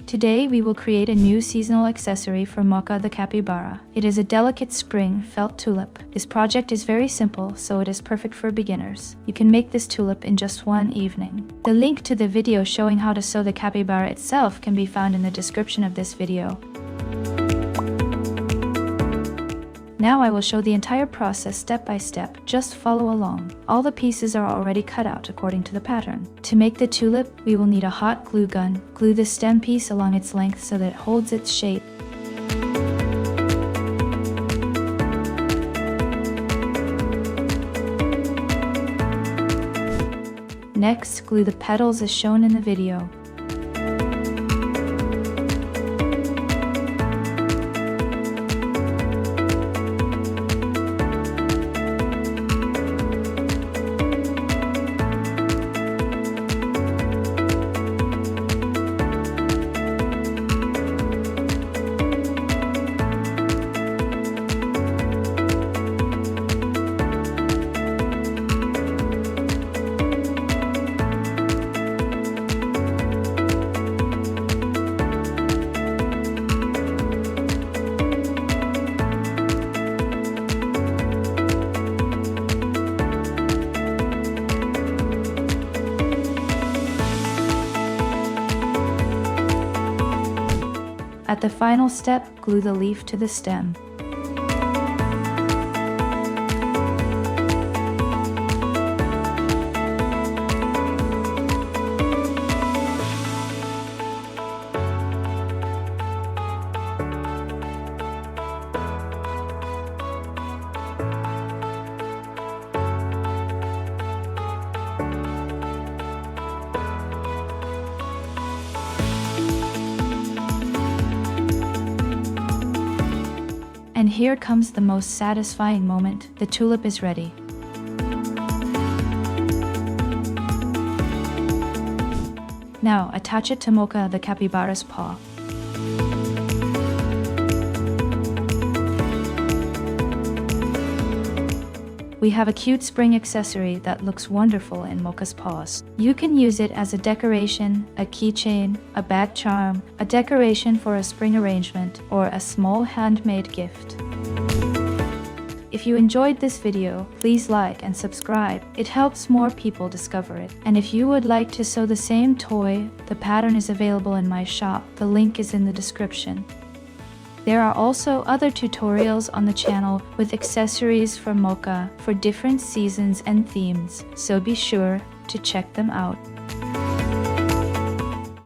Today we will create a new seasonal accessory for Mocha the capybara. It is a delicate spring felt tulip. This project is very simple, so it is perfect for beginners. You can make this tulip in just one evening. The link to the video showing how to sew the capybara itself can be found in the description of this video. Now I will show the entire process step by step, just follow along. All the pieces are already cut out according to the pattern. To make the tulip, we will need a hot glue gun. Glue the stem piece along its length so that it holds its shape. Next, glue the petals as shown in the video. At the final step, glue the leaf to the stem. And here comes the most satisfying moment. The tulip is ready. Now attach it to Mocha the capybara's paw. We have a cute spring accessory that looks wonderful in Mocha's paws. You can use it as a decoration, a keychain, a bag charm, a decoration for a spring arrangement, or a small handmade gift. If you enjoyed this video, please like and subscribe. It helps more people discover it. And if you would like to sew the same toy, the pattern is available in my shop. The link is in the description. There are also other tutorials on the channel with accessories for Mocha for different seasons and themes, so be sure to check them out.